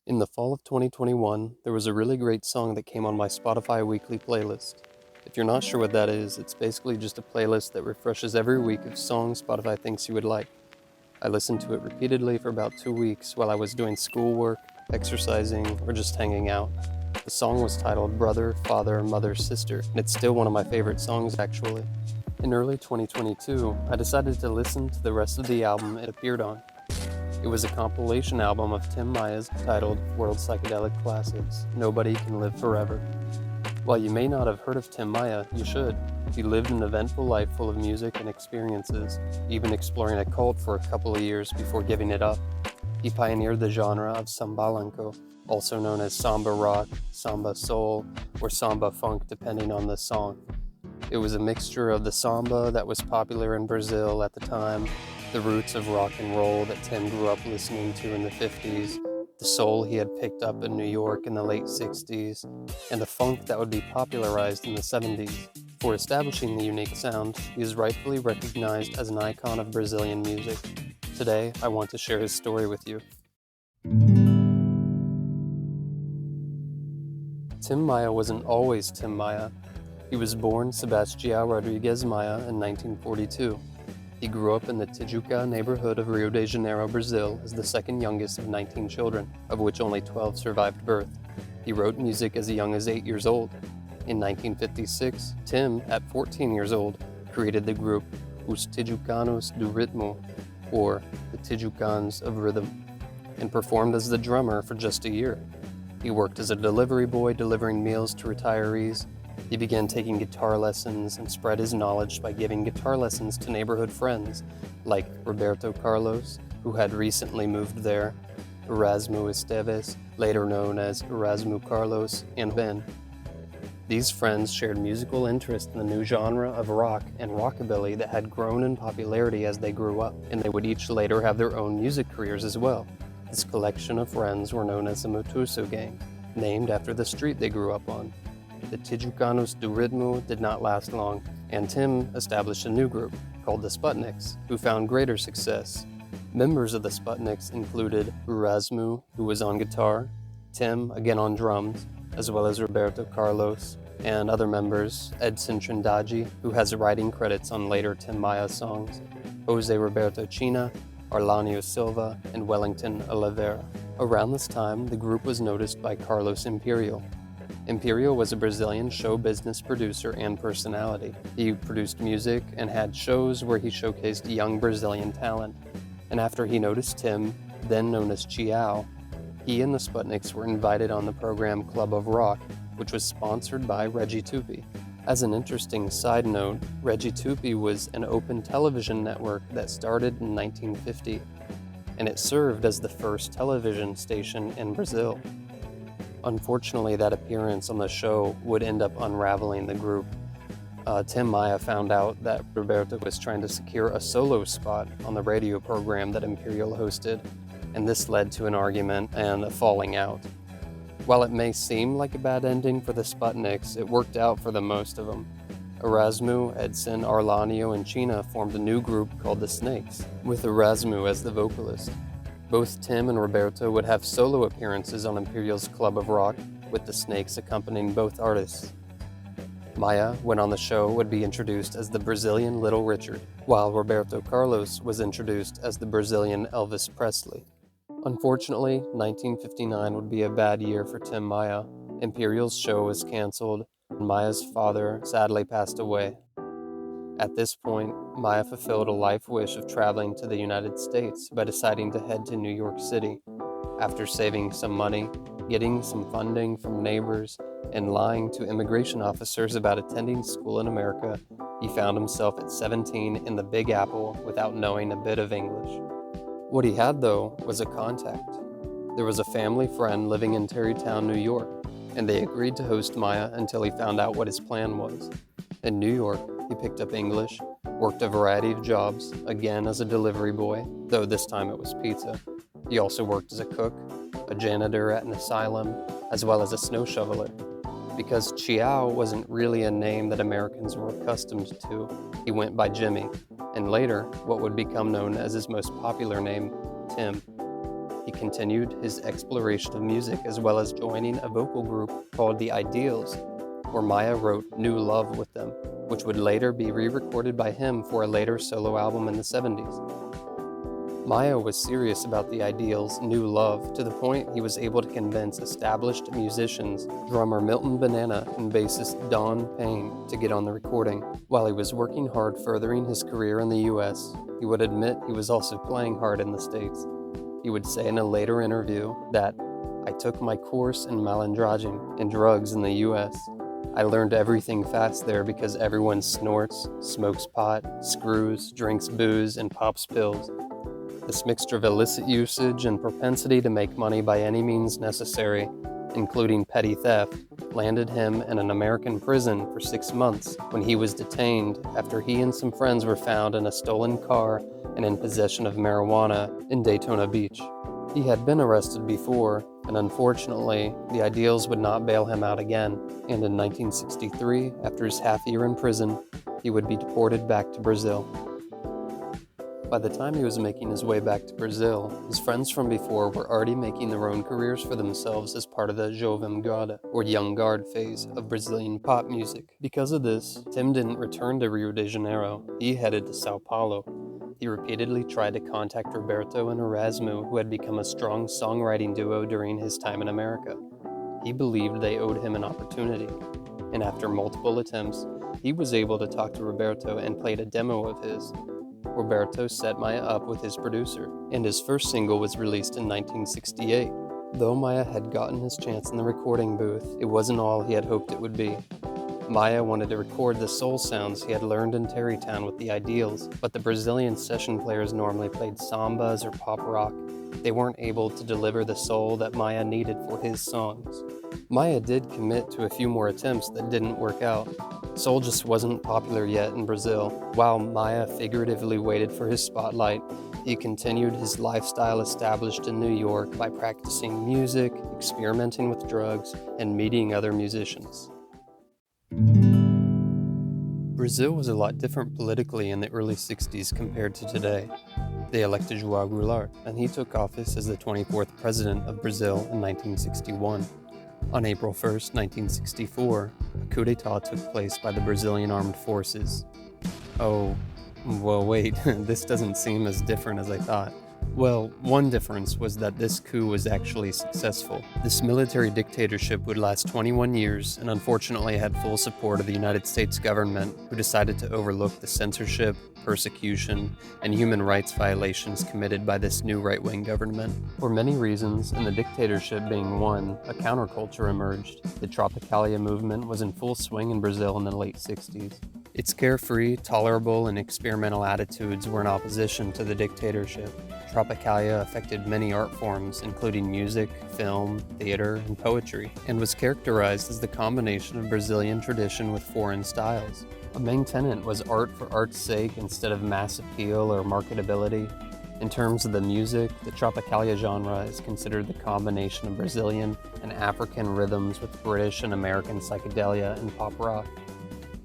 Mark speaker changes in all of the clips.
Speaker 1: In the fall of 2021, there was a really great song that came on my Spotify weekly playlist. If you're not sure what that is, it's basically just a playlist that refreshes every week of songs Spotify thinks you would like. I listened to it repeatedly for about 2 weeks while I was doing schoolwork, exercising, or just hanging out. The song was titled Brother, Father, Mother, Sister, and it's still one of my favorite songs actually. In early 2022, I decided to listen to the rest of the album it appeared on. It was a compilation album of Tim Maia's titled World Psychedelic Classics, Nobody Can Live Forever. While you may not have heard of Tim Maia, you should. He lived an eventful life full of music and experiences, even exploring a cult for a couple of years before giving it up. He pioneered the genre of sambalanco, also known as samba rock, samba soul, or samba funk depending on the song. It was a mixture of the samba that was popular in Brazil at the time, the roots of rock and roll that Tim grew up listening to in the 50s, the soul he had picked up in New York in the late 60s, and the funk that would be popularized in the 70s. For establishing the unique sound, he is rightfully recognized as an icon of Brazilian music. Today, I want to share his story with you. Tim Maia wasn't always Tim Maia. He was born Sebastião Rodrigues Maia in 1942. He grew up in the Tijuca neighborhood of Rio de Janeiro, Brazil, as the second youngest of 19 children, of which only 12 survived birth. He wrote music as young as 8 years old. In 1956, Tim, at 14 years old, created the group Os Tijucanos do Ritmo, or the Tijucans of Rhythm, and performed as the drummer for just a year. He worked as a delivery boy delivering meals to retirees. He began taking guitar lessons and spread his knowledge by giving guitar lessons to neighborhood friends like Roberto Carlos, who had recently moved there, Erasmo Esteves, later known as Erasmo Carlos, and Ben. These friends shared musical interest in the new genre of rock and rockabilly that had grown in popularity as they grew up, and they would each later have their own music careers as well. This collection of friends were known as the Motuso Gang, named after the street they grew up on. The Tijucanos do Ritmo did not last long, and Tim established a new group called the Sputniks, who found greater success. Members of the Sputniks included Erasmo, who was on guitar, Tim, again on drums, as well as Roberto Carlos, and other members, Edson Trindade, who has writing credits on later Tim Maia songs, Jose Roberto China, Arlanio Silva, and Wellington Oliveira. Around this time, the group was noticed by Carlos Imperial. Imperial was a Brazilian show business producer and personality. He produced music and had shows where he showcased young Brazilian talent. And after he noticed Tim, then known as Chiao, he and the Sputniks were invited on the program Club of Rock, which was sponsored by Regi Tupi. As an interesting side note, Regi Tupi was an open television network that started in 1950, and it served as the first television station in Brazil. Unfortunately, that appearance on the show would end up unraveling the group. Tim Maia found out that Roberto was trying to secure a solo spot on the radio program that Imperial hosted, and this led to an argument and a falling out. While it may seem like a bad ending for the Sputniks, it worked out for the most of them. Erasmo, Edson, Arlanio, and China formed a new group called the Snakes, with Erasmo as the vocalist. Both Tim and Roberto would have solo appearances on Imperial's Club of Rock, with the Snakes accompanying both artists. Maia, when on the show, would be introduced as the Brazilian Little Richard, while Roberto Carlos was introduced as the Brazilian Elvis Presley. Unfortunately, 1959 would be a bad year for Tim Maia. Imperial's show was canceled, and Maia's father sadly passed away. At this point, Maia fulfilled a life wish of traveling to the United States by deciding to head to New York City. After saving some money, getting some funding from neighbors, and lying to immigration officers about attending school in America, he found himself at 17 in the Big Apple without knowing a bit of English. What he had, though, was a contact. There was a family friend living in Tarrytown, New York, and they agreed to host Maia until he found out what his plan was. In New York, he picked up English, worked a variety of jobs, again as a delivery boy, though this time it was pizza. He also worked as a cook, a janitor at an asylum, as well as a snow shoveler. Because Chiao wasn't really a name that Americans were accustomed to, he went by Jimmy, and later, what would become known as his most popular name, Tim. he continued his exploration of music as well as joining a vocal group called The Ideals, where Maia wrote New Love with them, which would later be re-recorded by him for a later solo album in the 70s. Maia was serious about The Ideals' New Love to the point he was able to convince established musicians, drummer Milton Banana and bassist Don Payne, to get on the recording. While he was working hard furthering his career in the US, he would admit he was also playing hard in the States. He would say in a later interview that, "I took my course in malandragem and drugs in the US. I learned everything fast there because everyone snorts, smokes pot, screws, drinks booze, and pops pills. This mixture of illicit usage and propensity to make money by any means necessary, including petty theft, landed him in an American prison for 6 months when he was detained after he and some friends were found in a stolen car and in possession of marijuana in Daytona Beach. He had been arrested before, and unfortunately, the Ideals would not bail him out again, and in 1963, after his half-year in prison, he would be deported back to Brazil. By the time he was making his way back to Brazil, his friends from before were already making their own careers for themselves as part of the Jovem Guarda, or Young Guard phase of Brazilian pop music. Because of this, Tim didn't return to Rio de Janeiro, he headed to Sao Paulo. He repeatedly tried to contact Roberto and Erasmo, who had become a strong songwriting duo during his time in America. He believed they owed him an opportunity, and after multiple attempts, he was able to talk to Roberto and played a demo of his. Roberto set Maia up with his producer, and his first single was released in 1968. Though Maia had gotten his chance in the recording booth, it wasn't all he had hoped it would be. Maia wanted to record the soul sounds he had learned in Tarrytown with the Ideals, but the Brazilian session players normally played sambas or pop rock. They weren't able to deliver the soul that Maia needed for his songs. Maia did commit to a few more attempts that didn't work out. Soul just wasn't popular yet in Brazil. While Maia figuratively waited for his spotlight, he continued his lifestyle established in New York by practicing music, experimenting with drugs, and meeting other musicians. Brazil was a lot different politically in the early 60s compared to today. They elected João Goulart, and he took office as the 24th president of Brazil in 1961. On April 1st, 1964, a coup d'etat took place by the Brazilian armed forces. Oh, well wait, this doesn't seem as different as I thought. Well, one difference was that this coup was actually successful. This military dictatorship would last 21 years and unfortunately had full support of the United States government, who decided to overlook the censorship, persecution, and human rights violations committed by this new right-wing government. For many reasons, and the dictatorship being one, a counterculture emerged. The Tropicalia movement was in full swing in Brazil in the late 60s. Its carefree, tolerable, and experimental attitudes were in opposition to the dictatorship. Tropicalia affected many art forms, including music, film, theater, and poetry, and was characterized as the combination of Brazilian tradition with foreign styles. A main tenet was art for art's sake instead of mass appeal or marketability. In terms of the music, the Tropicalia genre is considered the combination of Brazilian and African rhythms with British and American psychedelia and pop rock.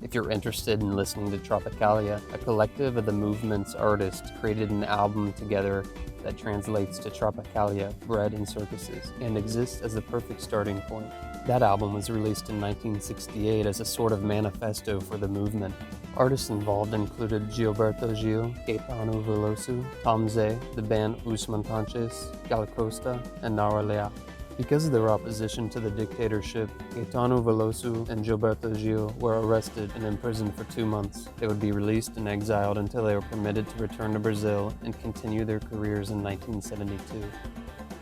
Speaker 1: If you're interested in listening to Tropicalia, a collective of the movement's artists created an album together that translates to Tropicalia, Bread and Circuses, and exists as the perfect starting point. That album was released in 1968 as a sort of manifesto for the movement. Artists involved included Gilberto Gil, Caetano Veloso, Tom Zé, the band Os Montantes, Gal Costa, and Nara Leal. Because of their opposition to the dictatorship, Caetano Veloso and Gilberto Gil were arrested and imprisoned for 2 months. They would be released and exiled until they were permitted to return to Brazil and continue their careers in 1972.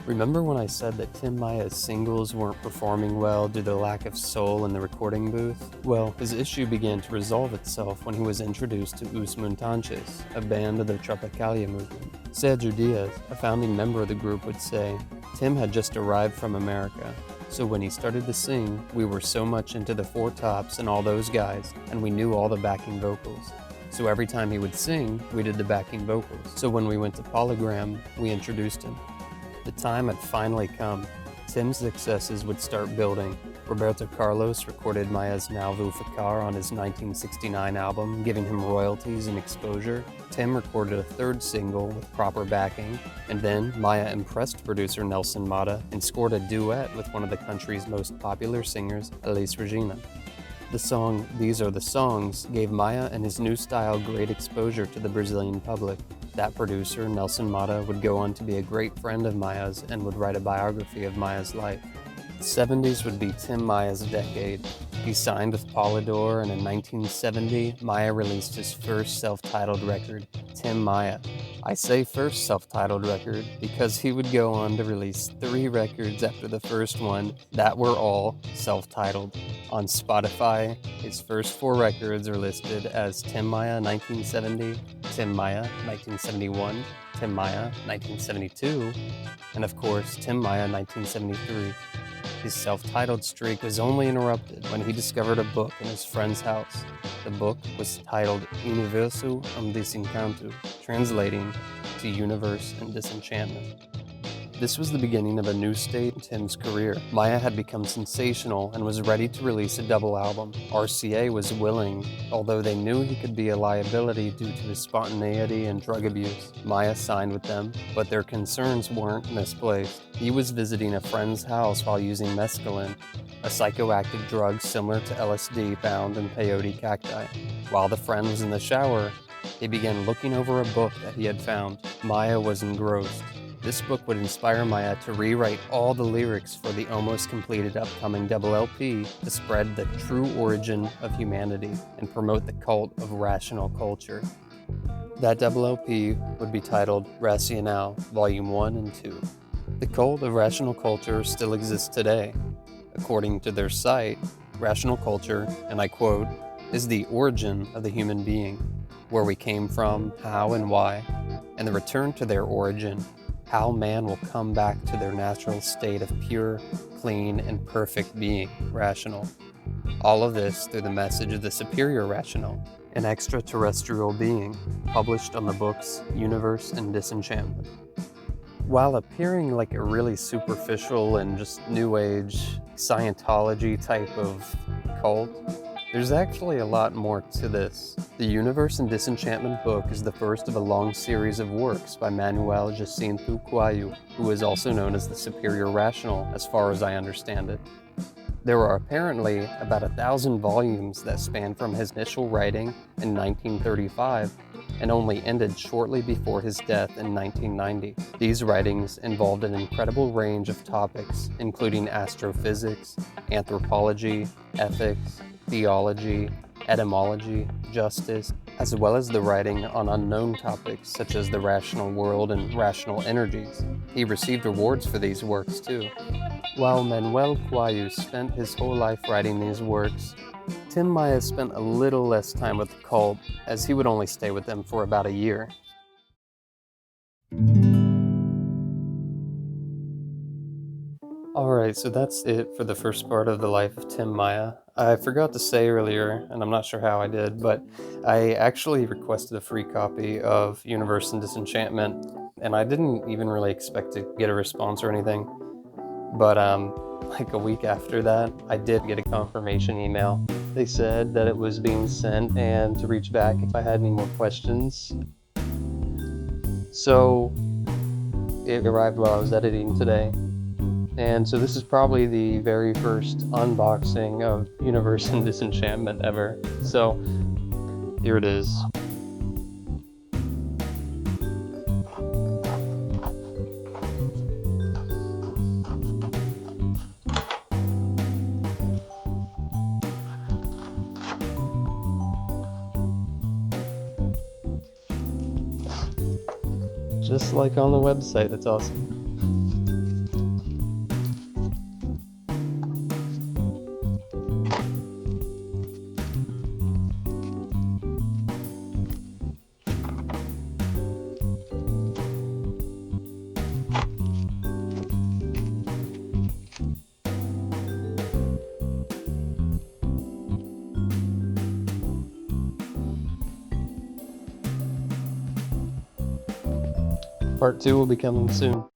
Speaker 1: Remember when I said that Tim Maia's singles weren't performing well due to the lack of soul in the recording booth? Well, his issue began to resolve itself when he was introduced to Os Montantes, a band of the Tropicalia movement. Sergio Dias, a founding member of the group, would say, Tim had just arrived from America, so when he started to sing, we were so much into the Four Tops and all those guys, and we knew all the backing vocals. So every time he would sing, we did the backing vocals. So when we went to Polygram, we introduced him. The time had finally come. Tim's successes would start building. Roberto Carlos recorded Maia's Now Vou Ficar on his 1969 album, giving him royalties and exposure. Tim recorded a third single with proper backing, and then Maia impressed producer Nelson Motta and scored a duet with one of the country's most popular singers, Elis Regina. The song These Are the Songs gave Maia and his new style great exposure to the Brazilian public. That producer, Nelson Motta, would go on to be a great friend of Maia's and would write a biography of Maia's life. The 70s would be Tim Maia's decade. He signed with Polydor, and in 1970, Maia released his first self-titled record, Tim Maia. I say first self-titled record because he would go on to release 3 records after the first one that were all self-titled. On Spotify, his first 4 records are listed as Tim Maia 1970, Tim Maia 1971, Tim Maia 1972, and of course, Tim Maia 1973. His self-titled streak was only interrupted when he discovered a book in his friend's house. The book was titled Universo Desencanto, translating to Universe and Disenchantment. This was the beginning of a new stage in Tim's career. Maia had become sensational and was ready to release a double album. RCA was willing, although they knew he could be a liability due to his spontaneity and drug abuse. Maia signed with them, but their concerns weren't misplaced. He was visiting a friend's house while using mescaline, a psychoactive drug similar to LSD found in peyote cacti. While the friend was in the shower, he began looking over a book that he had found. Maia was engrossed. This book would inspire Maia to rewrite all the lyrics for the almost completed upcoming double LP to spread the true origin of humanity and promote the cult of rational culture. That double LP would be titled Racional, Volume 1 and 2. The cult of rational culture still exists today. According to their site, rational culture, and I quote, is the origin of the human being, where we came from, how and why, and the return to their origin, how man will come back to their natural state of pure, clean, and perfect being, rational. All of this through the message of the superior rational, an extraterrestrial being, published on the books Universe and Disenchantment. While appearing like a really superficial and just new age Scientology type of cult, there's actually a lot more to this. The Universe and Disenchantment book is the first of a long series of works by Manuel Jacinto Coelho, who is also known as the Superior Rational, as far as I understand it. There are apparently about 1,000 volumes that span from his initial writing in 1935 and only ended shortly before his death in 1990. These writings involved an incredible range of topics, including astrophysics, anthropology, ethics, theology, etymology, justice, as well as the writing on unknown topics such as the rational world and rational energies. He received awards for these works too. While Manuel Coelho spent his whole life writing these works, Tim Maia spent a little less time with the cult, as he would only stay with them for about a year. Alright, so that's it for the first part of the life of Tim Maia. I forgot to say earlier, and I'm not sure how I did, but I actually requested a free copy of Universe and Disenchantment, and I didn't even really expect to get a response or anything. But like a week after that, I did get a confirmation email. They said that it was being sent and to reach back if I had any more questions. So it arrived while I was editing today. And so this is probably the very first unboxing of Universe and Disenchantment ever. So here it is. Just like on the website, that's awesome. Part 2 will be coming soon.